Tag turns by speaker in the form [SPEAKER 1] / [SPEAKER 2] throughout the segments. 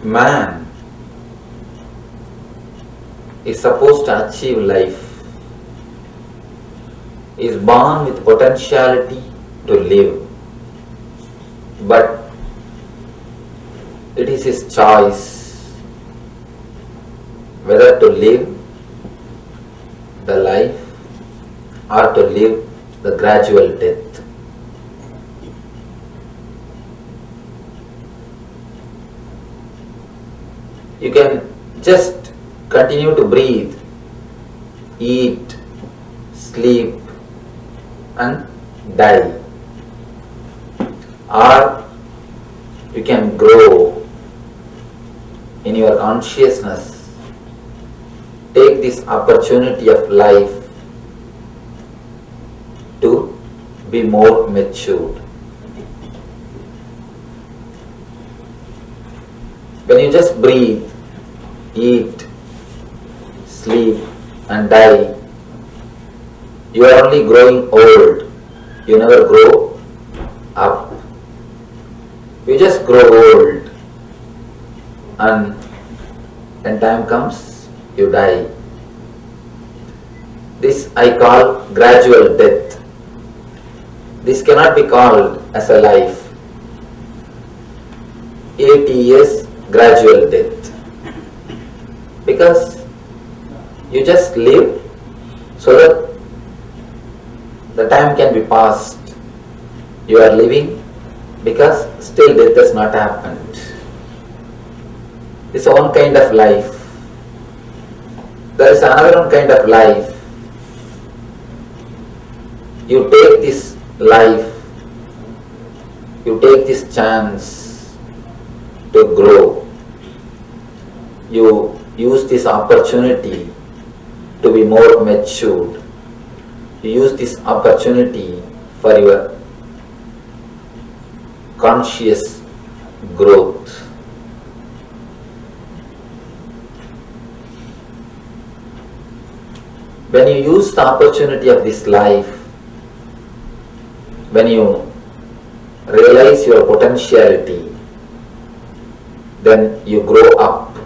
[SPEAKER 1] Man is supposed to achieve life, is born with potentiality to live, but it is his choice whether to live the life or to live the gradual death. You can just continue to breathe, eat, sleep and die. Or you can grow in your consciousness. Take this opportunity of life to be more matured. When you just breathe, eat, sleep and die, you are only growing old. You never grow up. You just grow old, and when time comes, you die. This I call gradual death. This cannot be called as a life. 80 years gradual death. Because you just live so that the time can be passed. You are living because still death has not happened. It's one kind of life. There is another one kind of life. You take this life, you take this chance to grow. You use this opportunity to be more matured. You use this opportunity for your conscious growth. When you use the opportunity of this life, when you realize your potentiality, then you grow up.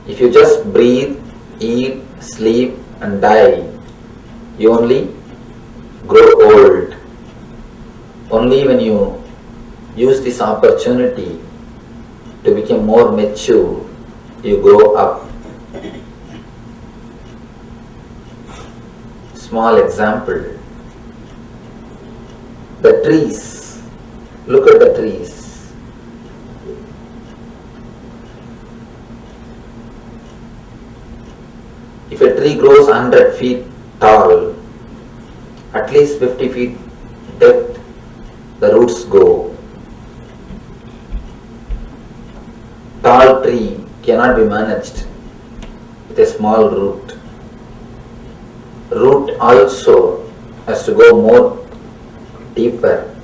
[SPEAKER 1] If you just breathe, eat, sleep and die, you only grow old. Only when you use this opportunity to become more mature, you grow up. Small example. The trees. Look at the trees. If a tree grows 100 feet tall, at least 50 feet depth, the roots go. Tall tree cannot be managed with a small root. Root also has to go more deeper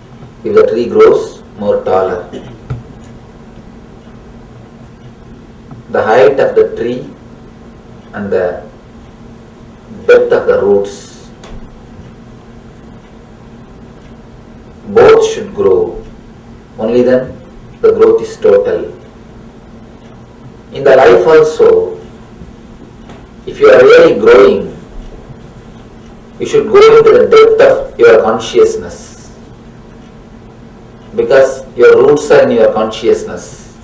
[SPEAKER 1] if the tree grows more taller. The height of the tree and the depth of the roots, both should grow. Only then the growth is total. In the life also, if you are really growing, you should go into the depth of your consciousness, because your roots are in your consciousness.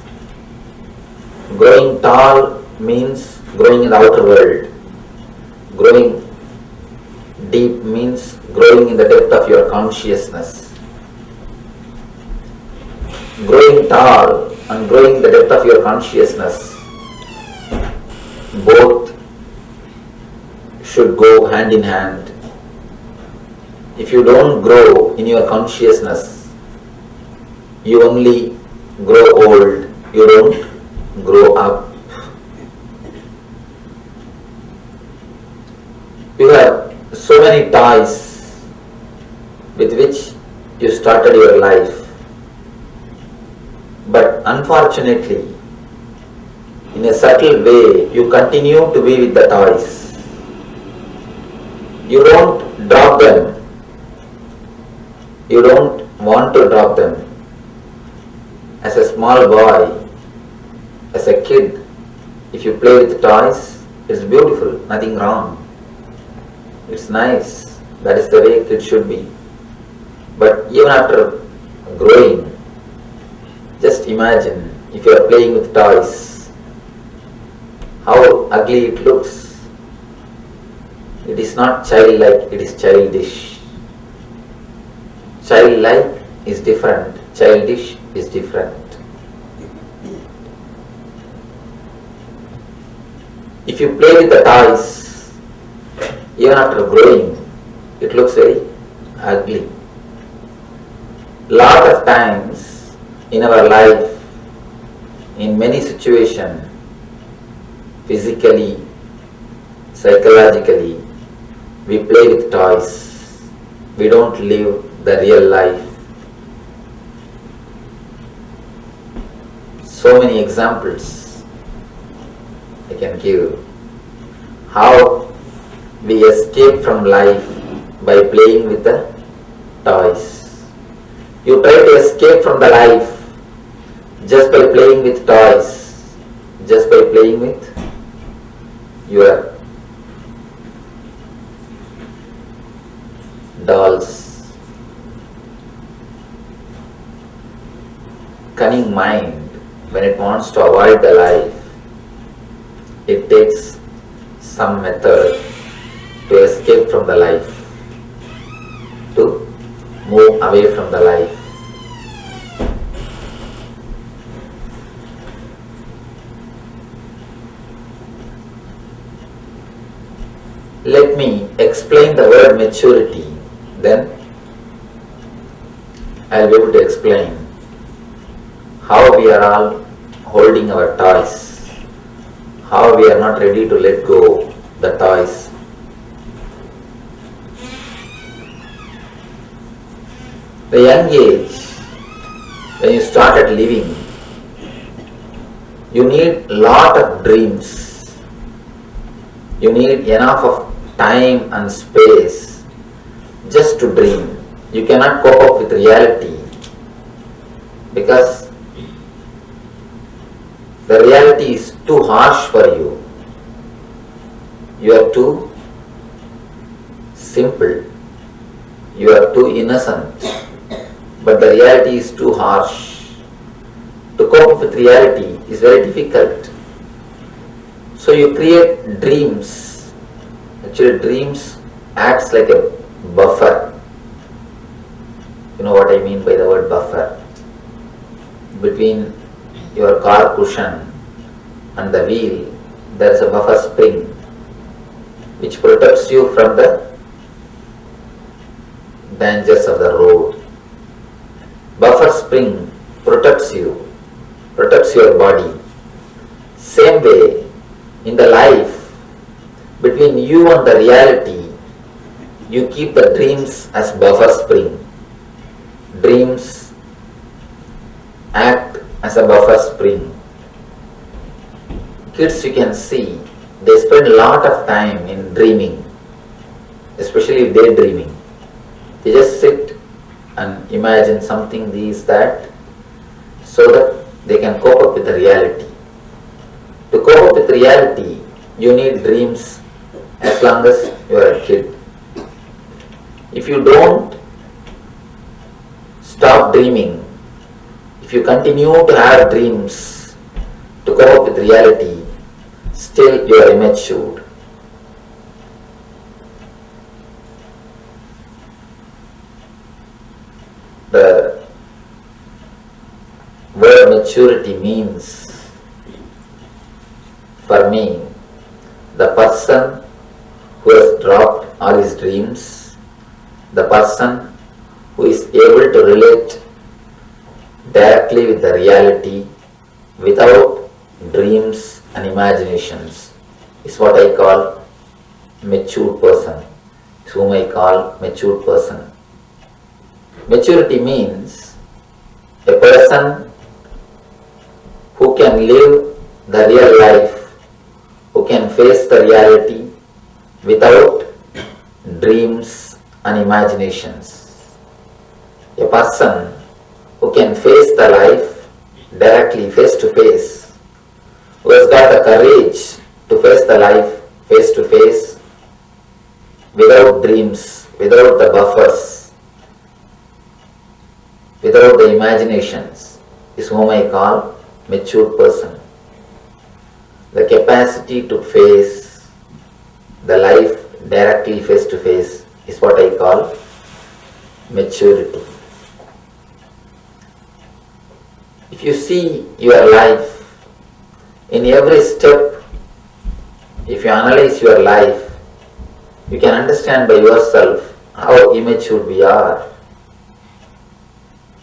[SPEAKER 1] Growing tall means growing in the outer world. Growing deep means growing in the depth of your consciousness. Growing tall and growing in the depth of your consciousness, both should go hand in hand. If you don't grow in your consciousness, you only grow old, you don't grow up. You have so many toys with which you started your life, but unfortunately, in a subtle way, you continue to be with the toys. You don't drop them. You don't want to drop them. As a small boy, As a kid, if you play with toys, it's beautiful, nothing wrong. It's nice. That is the way kids should be. But even after growing, just imagine if you are playing with toys, how ugly it looks. It is not childlike, it is childish. Childlike is different, childish is different. If you play with the toys, even after growing, it looks very ugly. Lot of times in our life, in many situations, physically, psychologically, we play with toys. We don't live the real life. So many examples I can give. How we escape from life by playing with the toys. You try to escape from the life just by playing with toys, just by playing with your dolls. Cunning mind, when it wants to avoid the life, it takes some method to escape from the life, to move away from the life. Let me explain the word maturity, then I will be able to explain how we are all holding our toys, how we are not ready to let go the toys. The young age, when you started living, you need lot of dreams. You need enough of time and space just to dream. You cannot cope up with reality because the reality is too harsh for you. You are too simple. You are too innocent. But the reality is too harsh. To cope with reality is very difficult. So you create dreams. Actually, dreams acts like a buffer. You know what I mean by the word buffer? Between your car cushion and the wheel, there is a buffer spring which protects you from the dangers of the road. Buffer spring protects you, protects your body. Same way, in the life, between you and the reality, you keep the dreams as buffer spring. Dreams act as a buffer spring. Kids, you can see, they spend a lot of time in dreaming, especially daydreaming. They just sit and imagine something, this, that, so that they can cope up with the reality. To cope up with reality, you need dreams as long as you are a kid. If you don't stop dreaming, if you continue to have dreams to cope up with reality, still you are immature. The word maturity means, for me, the person who has dropped all his dreams, the person who is able to relate directly with the reality without dreams and imaginations, is what I call mature person, is whom I call mature person. Maturity means a person who can live the real life, who can face the reality without dreams and imaginations. A person who can face the life directly, face to face, who has got the courage to face the life face to face, without dreams, without the buffers, without the imaginations, is whom I call mature person. The capacity to face the life directly face to face is what I call maturity. If you see your life, in every step, if you analyze your life, you can understand by yourself how immature we are.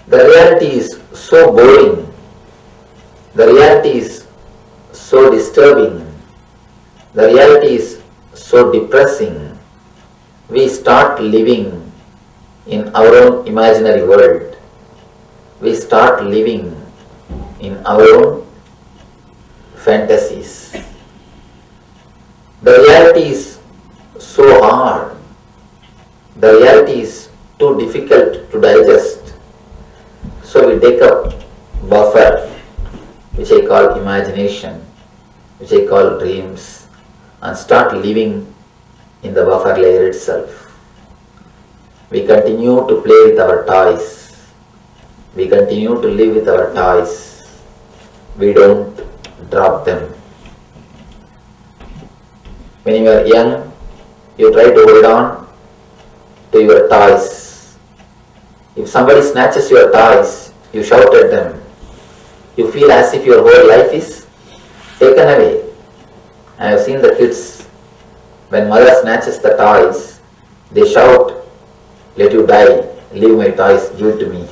[SPEAKER 1] The reality is so boring. The reality is so disturbing. The reality is so depressing. We start living in our own imaginary world. We start living in our own fantasies. The reality is so hard. The reality is too difficult to digest. So we take up buffer, which I call imagination, which I call dreams, and start living in the buffer layer itself. We continue to play with our toys. We continue to live with our toys. We don't drop them. When you are young, you try to hold on to your toys. If somebody snatches your toys, you shout at them. You feel as if your whole life is taken away. I have seen the kids, when mother snatches the toys, they shout, "Let you die, leave my toys, give it to me."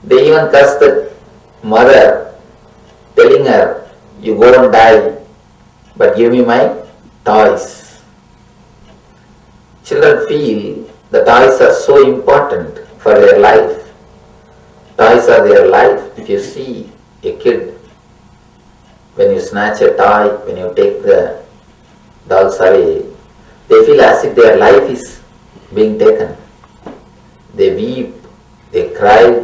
[SPEAKER 1] They even curse the mother, telling her, "You go and die, but give me my toys." Children feel the toys are so important for their life. Toys are their life. If you see a kid, when you snatch a toy, when you take the dolls away, they feel as if their life is being taken. They weep, they cry,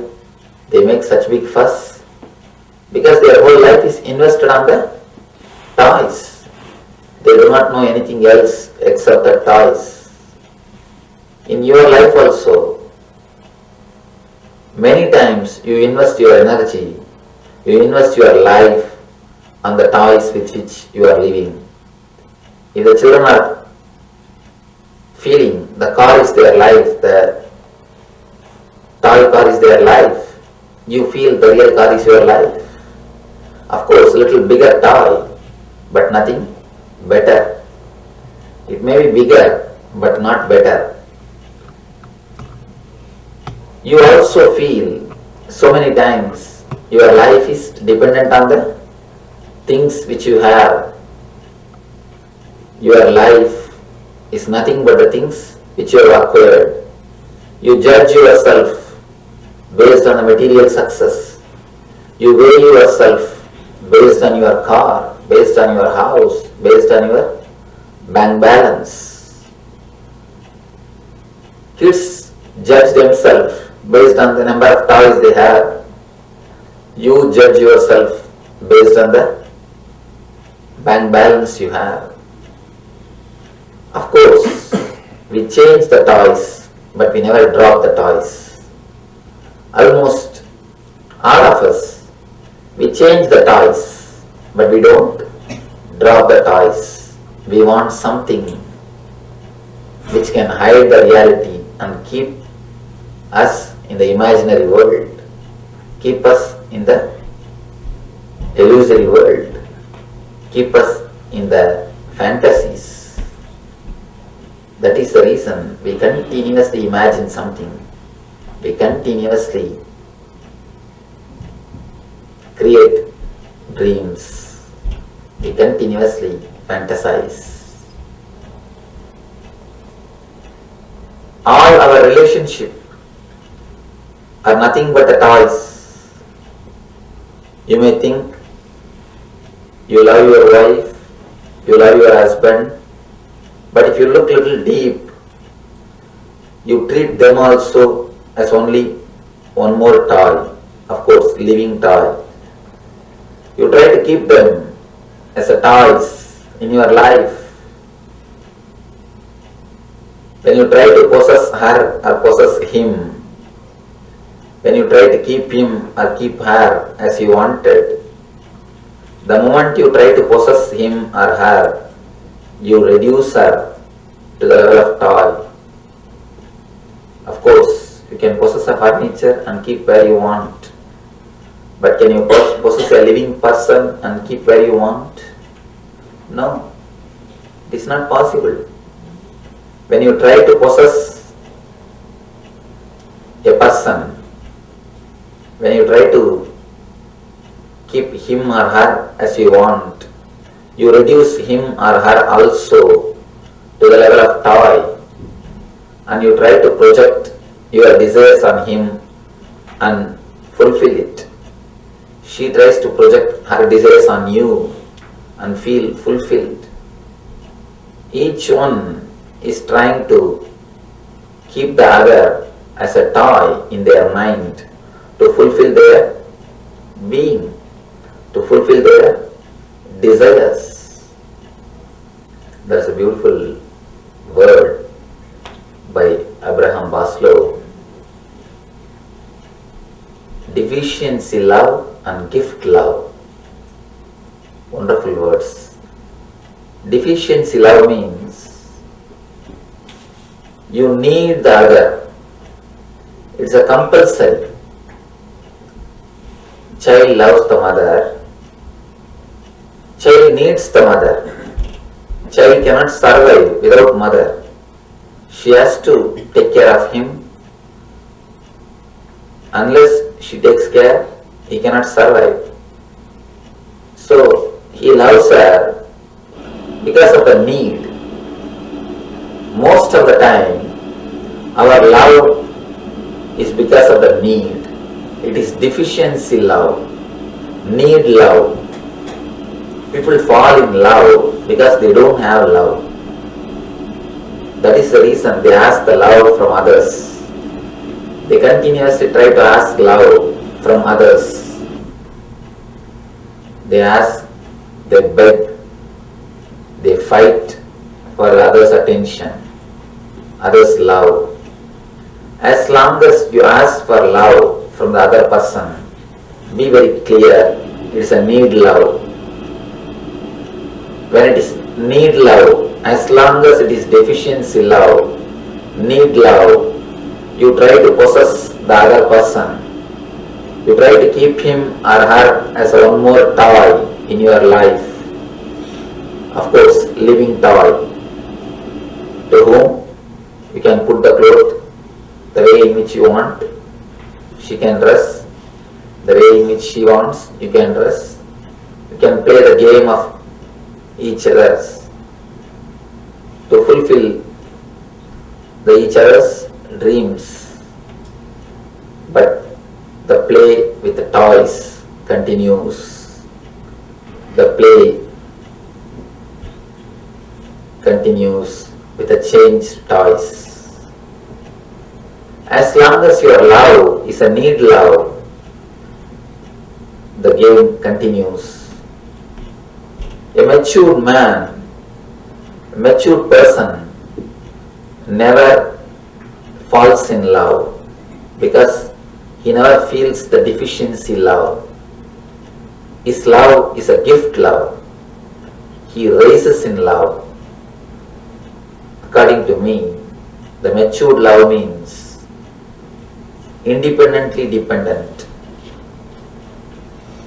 [SPEAKER 1] they make such big fuss, because their whole life is invested on the toys. They do not know anything else except the toys. In your life also, many times you invest your energy, you invest your life on the toys with which you are living. If the children are feeling the car is their life, the toy car is their life, you feel the real car is your life. Of course, a little bigger toy, but nothing better. It may be bigger, but not better. You also feel so many times your life is dependent on the things which you have. Your life is nothing but the things which you have acquired. You judge yourself based on the material success. You weigh yourself based on your car, based on your house, based on your bank balance. Kids judge themselves based on the number of toys they have. You judge yourself based on the bank balance you have. Of course, we change the toys, but we never drop the toys. Almost all of us, we change the toys, but we don't drop the toys. We want something which can hide the reality and keep us in the imaginary world, keep us in the illusory world, keep us in the fantasies. That is the reason we continuously imagine something. We continuously create dreams. We continuously fantasize. All our relationships are nothing but the toys. You may think you love your wife, you love your husband, but if you look a little deep, you treat them also as only one more toy, of course, living toy. You try to keep them as a toys in your life. When you try to possess her or possess him, when you try to keep him or keep her as you wanted, the moment you try to possess him or her, you reduce her to the level of toy. Of course, you can possess a furniture and keep where you want. But can you possess a living person and keep where you want? No, it is not possible. When you try to possess a person, when you try to keep him or her as you want, you reduce him or her also to the level of toy, and you try to project your desires on him and fulfill it. She tries to project her desires on you and feel fulfilled. Each one is trying to keep the other as a toy in their mind to fulfill their being, to fulfill their desires. That's a beautiful word by Abraham Maslow. Deficiency love and gift love. Wonderful words. Deficiency love means you need the other. It's a compulsory. Child loves the mother. Child needs the mother. Child cannot survive without mother. She has to take care of him. Unless she takes care, he cannot survive. So he loves her because of the need. Most of the time, our love is because of the need. It is deficiency love, need love. People fall in love because they don't have love. That is the reason they ask the love from others. They continuously try to ask love from others. They ask, they beg, they fight for others' attention, others' love. As long as you ask for love from the other person, be very clear, it is a need love. When it is need love, as long as it is deficiency love, need love, you try to possess the other person. You try to keep him or her as one more toy in your life. Of course, living toy, to whom you can put the cloth the way in which you want. She can dress the way in which she wants. You can dress. You can play the game of each other's to fulfill each other's dreams. But the play with the toys continues. The play continues with the changed toys. As long as your love is a need love, the game continues. A matured man, a matured person never falls in love because he never feels the deficiency love. His love is a gift love. He raises in love. According to me, the matured love means independently dependent.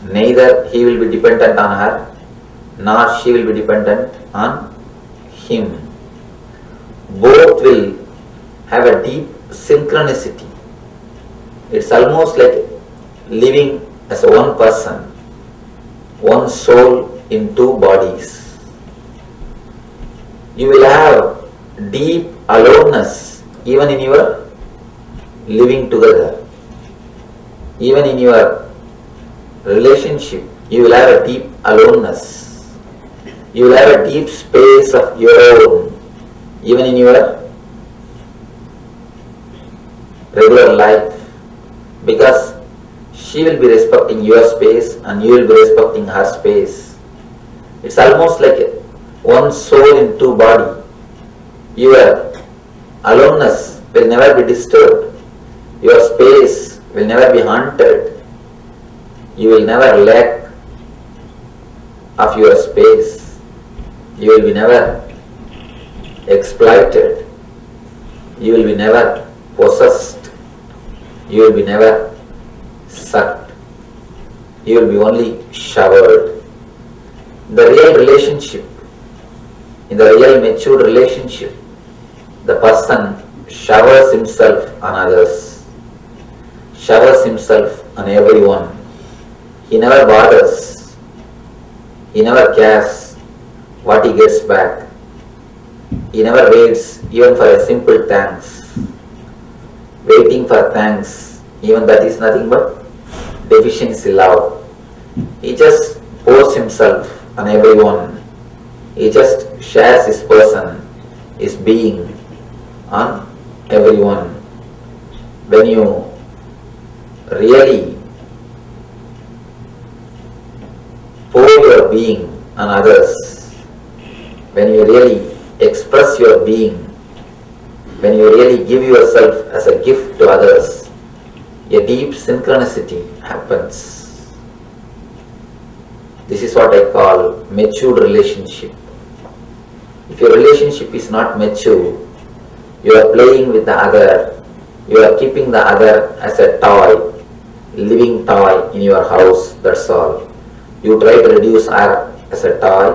[SPEAKER 1] Neither he will be dependent on her, nor she will be dependent on him. Both will have a deep synchronicity. It's almost like living as a one person, one soul in two bodies. You will have deep aloneness even in your living together. Even in your relationship, you will have a deep aloneness. You will have a deep space of your own, even in your regular life, because she she will be respecting your space and you will be respecting her space. It's almost like one soul in two body. Your aloneness will never be disturbed. Your space will never be haunted. You will never lack of your space. You will be never exploited. You will be never possessed. You will be never sucked. You will be only showered. The real relationship, in the real mature relationship, the person showers himself on others, showers himself on everyone. He never bothers. He never cares what he gets back. He never waits even for a simple thanks. Waiting for thanks, even that is nothing but deficiency love. He just pours himself on everyone. He just shares his person, his being on everyone. When you really pour your being on others, when you really express your being, when you really give yourself as a gift to others, a deep synchronicity happens. This is what I call mature relationship. If your relationship is not mature, you are playing with the other, you are keeping the other as a toy, living toy in your house, that's all. You try to reduce her as a toy,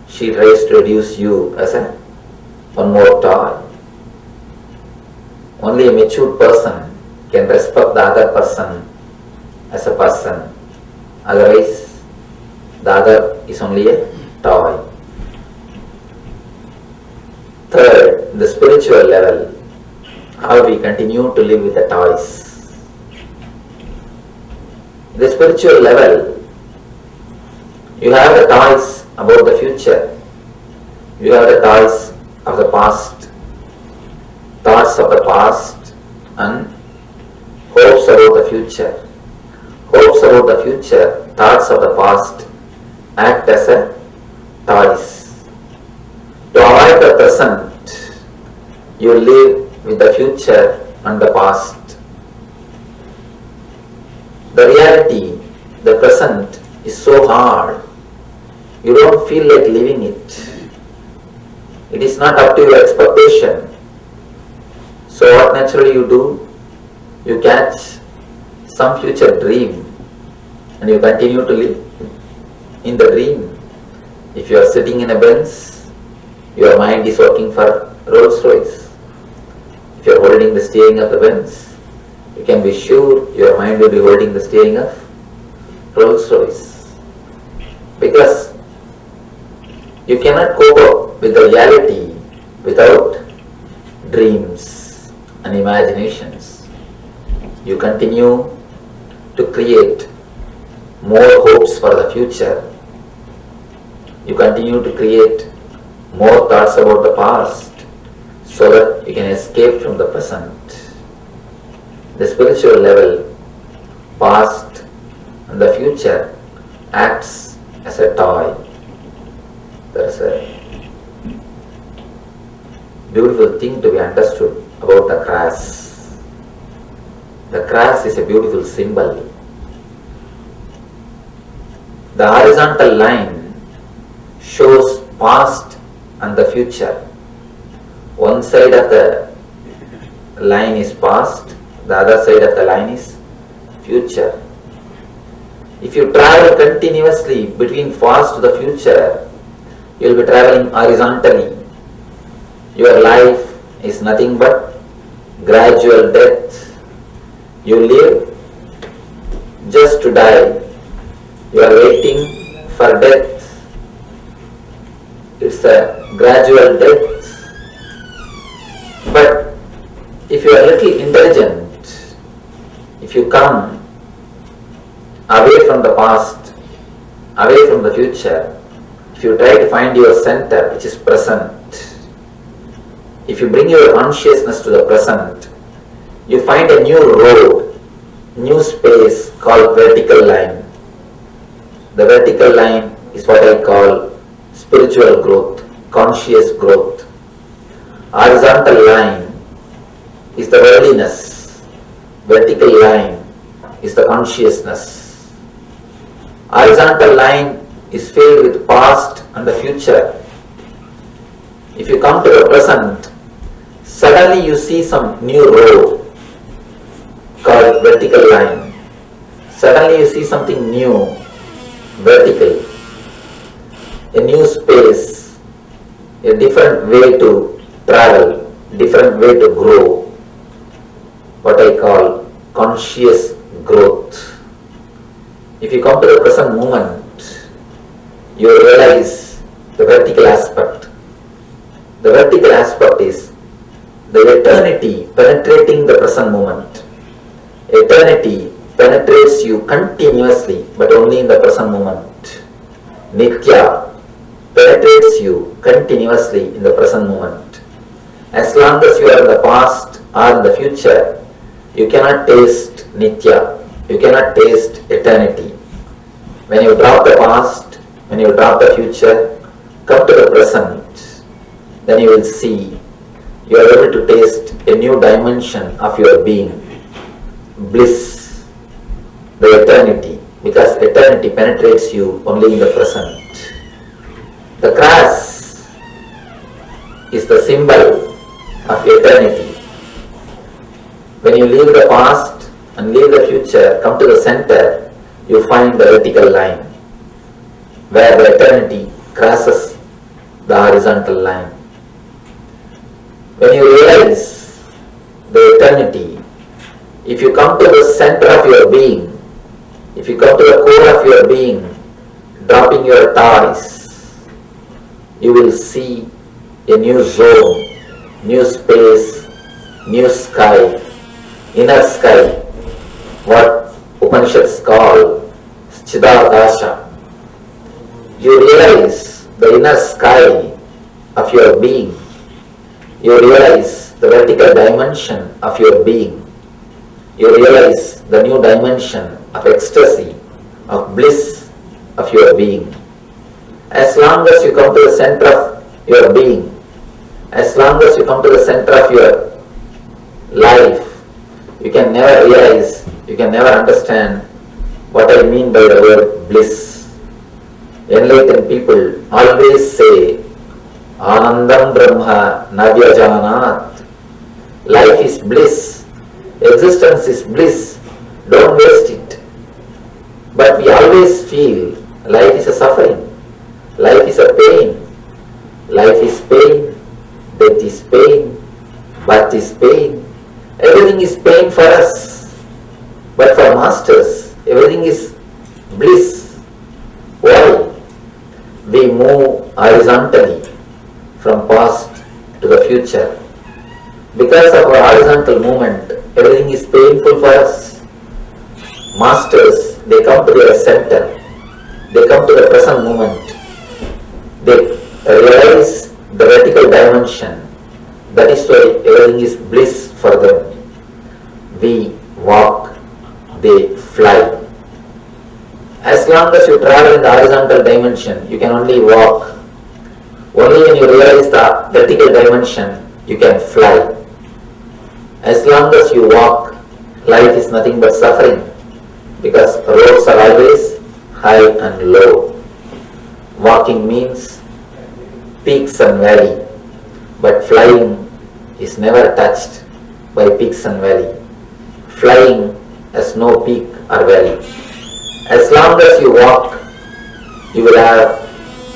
[SPEAKER 1] she tries to reduce you as a one more toy. Only a mature person can respect the other person as a person. Otherwise, the other is only a toy. Third, the spiritual level, how we continue to live with the toys. The spiritual level, you have the toys about the future. You have the toys of the past, thoughts of the past and hopes about the future. Hopes about the future, thoughts of the past act as a toys. To avoid the present, you live with the future and the past. The reality, the present, is so hard. You don't feel like living it. It is not up to your expectation. So what naturally you do? You catch some future dream and you continue to live in the dream. If you are sitting in a Benz, your mind is working for Rolls Royce. If you are holding the steering of the Benz, you can be sure your mind will be holding the steering of Rolls Royce. Because you cannot cope up with the reality without dreams and imaginations. You continue to create more hopes for the future. You continue to create more thoughts about the past so that you can escape from the present. The spiritual level, past and the future acts as a toy. There is a beautiful thing to be understood about the cross. The cross is a beautiful symbol. The horizontal line shows past and the future. One side of the line is past, the other side of the line is future. If you travel continuously between past to the future, you will be traveling horizontally. Your life is nothing but gradual death. You live just to die. You are waiting for death. It's a gradual death. But if you are a little intelligent, if you come away from the past, away from the future, if you try to find your center, which is present, if you bring your consciousness to the present, you find a new road new space called vertical line. The vertical line is what I call spiritual growth, conscious growth. Horizontal line is the worldliness. Vertical line is the consciousness. Horizontal line is filled with past and the future. If you come to the present, suddenly you see some new road called vertical line. Suddenly you see something new, vertical, a new space, a different way to travel, different way to grow, what I call conscious growth. If you come to the present moment, you realize the vertical aspect. The vertical aspect is the eternity penetrating the present moment. Eternity penetrates you continuously, but only in the present moment. Nithya penetrates you continuously in the present moment. As long as you are in the past or in the future, you cannot taste Nithya, you cannot taste eternity. When you drop the past, when you drop the future, come to the present, then you will see you are able to taste a new dimension of your being, bliss, the eternity, because eternity penetrates you only in the present. The cross is the symbol of eternity. When you leave the past and leave the future, come to the center, you find the vertical line, where the eternity crosses the horizontal line. When you realize the eternity, if you come to the center of your being, if you come to the core of your being, dropping your toys, you will see a new zone, new space, new sky, inner sky, what Upanishads call Chidakasha. You realize the inner sky of your being. You realize the vertical dimension of your being. You realize the new dimension of ecstasy, of bliss of your being. As long as you come to the center of your being, as long as you come to the center of your life, you can never realize, you can never understand what I mean by the word bliss. Enlightened people always say, Anandam Brahma Navyajanat. Life is bliss. Existence is bliss. Don't waste it. But we always feel life is a suffering. Life is a pain. Life is pain. Death is pain. Birth is pain. Everything is pain for us. But for masters, everything is bliss. Why? We move horizontally from past to the future. Because of our horizontal movement, everything is painful for us. Masters, they come to their center. They come to the present moment. They realize the vertical dimension. That is why everything is bliss for them. We walk, they fly. As long as you travel in the horizontal dimension, you can only walk. Only when you realize the vertical dimension, you can fly. As long as you walk, life is nothing but suffering, because roads are always high and low. Walking means peaks and valley, but flying is never touched by peaks and valley. Flying has no peak or valley. As long as you walk, you will have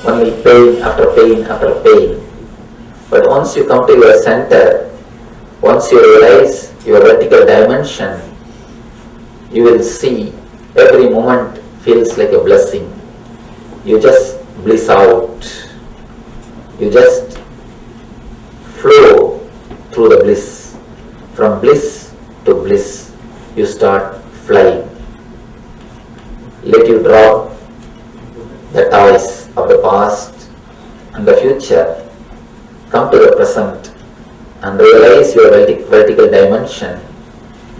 [SPEAKER 1] only pain after pain after pain. But once you come to your center, once you realize your vertical dimension, you will see every moment feels like a blessing. You just bliss out. You just flow through the bliss. From bliss to bliss, you start flying. Let you drop the toys of the past and the future. Come to the present and realize your vertical dimension,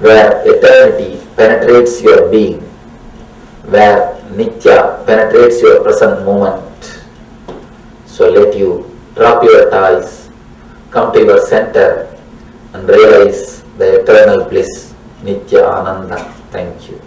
[SPEAKER 1] where eternity penetrates your being, where Nitya penetrates your present moment. So let you drop your ties, come to your center and realize the eternal bliss, Nitya Ananda. Thank you.